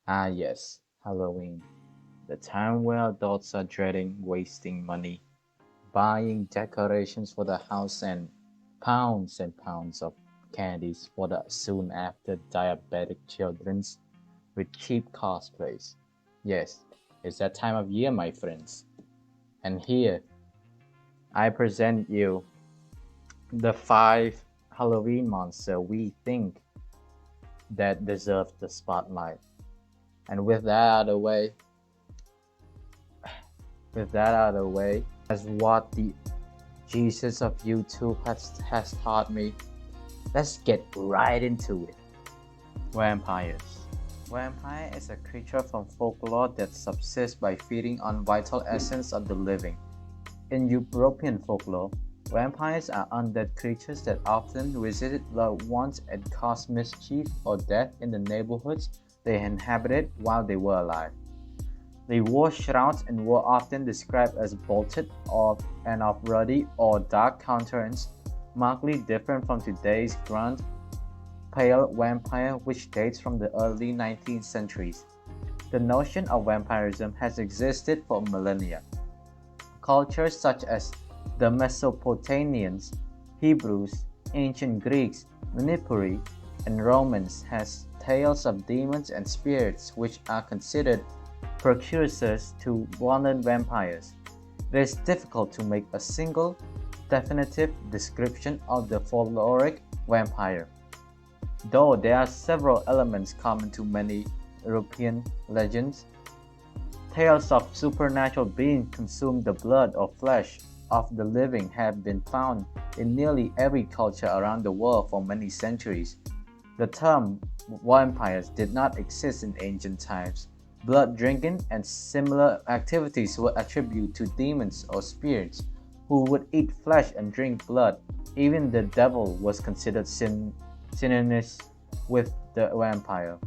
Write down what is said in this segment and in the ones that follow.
Ah, yes, Halloween, the time where adults are dreading wasting money, buying decorations for the house, and pounds of candies for the soon after diabetic childrens with cheap cosplays. Yes, it's that time of year, my friends. And here, I present you the five Halloween monsters we think that deserve the spotlight. And with that out of the way, as what the Jesus of YouTube has taught me, let's get right into it. Vampires. Vampire is a creature from folklore that subsists by feeding on vital essence of the living. In European folklore, vampires are undead creatures that often visited loved ones and caused mischief or death in the neighborhoods they inhabited while they were alive. They wore shrouds and were often described as bolted and of ruddy or dark countenance, markedly different from today's grunt, pale vampire which dates from the early 19th centuries. The notion of vampirism has existed for millennia. Cultures such as the Mesopotamians, Hebrews, ancient Greeks, Manipuri, and Romans has tales of demons and spirits which are considered precursors to modern vampires. It is difficult to make a single, definitive description of the folkloric vampire, though there are several elements common to many European legends. Tales of supernatural beings consuming the blood or flesh of the living have been found in nearly every culture around the world for many centuries. The term vampires did not exist in ancient times. Blood drinking and similar activities were attributed to demons or spirits who would eat flesh and drink blood. Even the devil was considered synonymous with the vampire.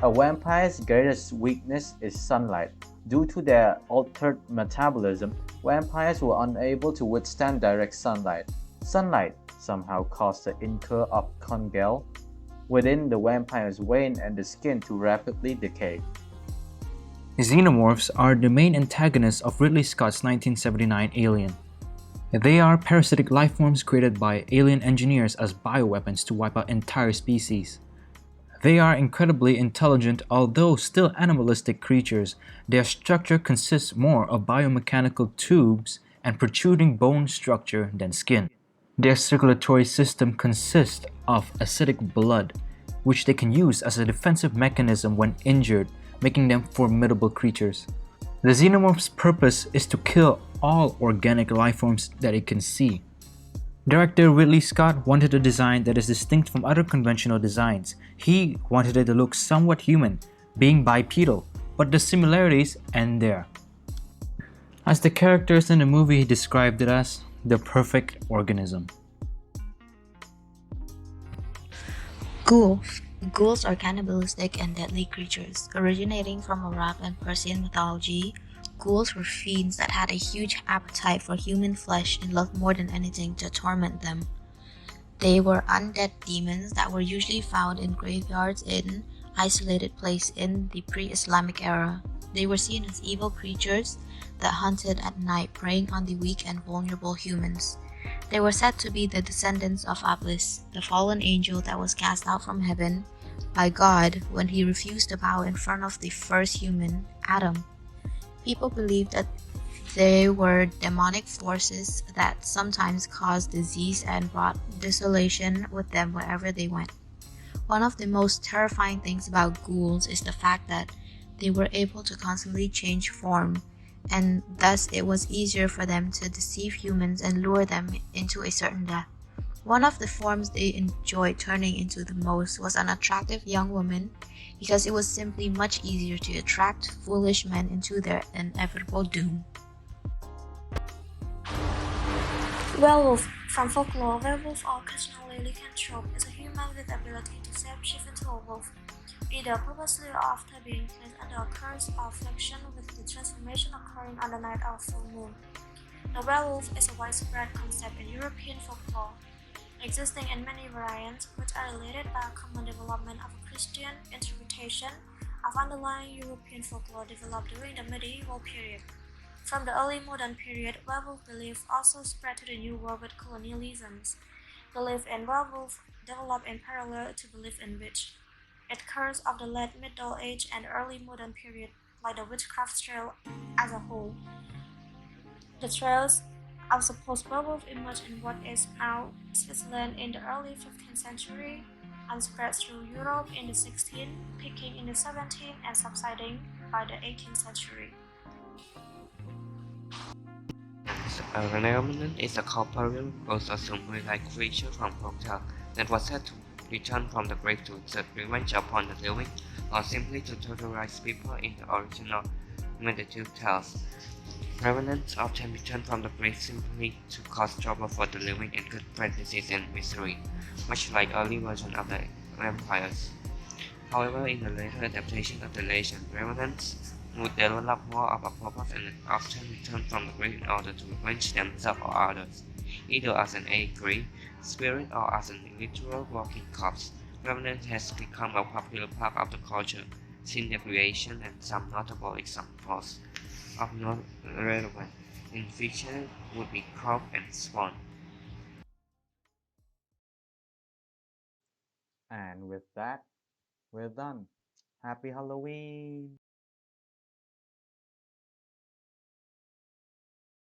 A vampire's greatest weakness is sunlight. Due to their altered metabolism, vampires were unable to withstand direct sunlight. Sunlight somehow caused the incur of Khun within the vampire's vein and the skin to rapidly decay. Xenomorphs are the main antagonists of Ridley Scott's 1979 Alien. They are parasitic lifeforms created by alien engineers as bioweapons to wipe out entire species. They are incredibly intelligent, although still animalistic creatures. Their structure consists more of biomechanical tubes and protruding bone structure than skin. Their circulatory system consists of acidic blood, which they can use as a defensive mechanism when injured, making them formidable creatures. The xenomorph's purpose is to kill all organic lifeforms that it can see. Director Ridley Scott wanted a design that is distinct from other conventional designs. He wanted it to look somewhat human, being bipedal, but the similarities end there. As the characters in the movie described it as, the perfect organism. Ghouls. Ghouls are cannibalistic and deadly creatures. Originating from Arab and Persian mythology, ghouls were fiends that had a huge appetite for human flesh and loved more than anything to torment them. They were undead demons that were usually found in graveyards in isolated places in the pre-Islamic era. They were seen as evil creatures that hunted at night, preying on the weak and vulnerable humans. They were said to be the descendants of Iblis, the fallen angel that was cast out from heaven by God when he refused to bow in front of the first human, Adam. People believed that they were demonic forces that sometimes caused disease and brought desolation with them wherever they went. One of the most terrifying things about ghouls is the fact that they were able to constantly change form, and thus it was easier for them to deceive humans and lure them into a certain death. One of the forms they enjoyed turning into the most was an attractive young woman, because it was simply much easier to attract foolish men into their inevitable doom. Werewolf. From folklore, werewolf or occasionally lycanthrope is a human with the ability to shapeshift into a wolf, either purposely or after being placed under a curse or affliction, with the transformation occurring on the night of full moon. The werewolf is a widespread concept in European folklore, existing in many variants, which are related by a common development of a Christian interpretation of underlying European folklore developed during the medieval period. From the early modern period, werewolf belief also spread to the New World with colonialisms. Belief in werewolf developed in parallel to belief in witch. It occurs of the late Middle Age and early modern period, like the witchcraft trail as a whole. The trails of supposed werewolf emerged in what is now Switzerland in the early 15th century and spread through Europe in the 16th, peaking in the 17th and subsiding by the 18th century. A Revenant is a corporeal, also zombie-like creature from folktale that was said to return from the grave to exert revenge upon the living, or simply to terrorize people in the original medieval tales. Revenants often return from the grave simply to cause trouble for the living and could spread disease and misery, much like early versions of the vampires. However, in the later adaptation of the legend, revenants would develop more of a purpose and often return from the grave in order to revenge themselves or others, either as an angry spirit or as a literal walking corpse. Revenant has become a popular part of the culture since their creation, and some notable examples of non-relevant in fiction would be Crow and Swan. And with that, we're done. Happy Halloween!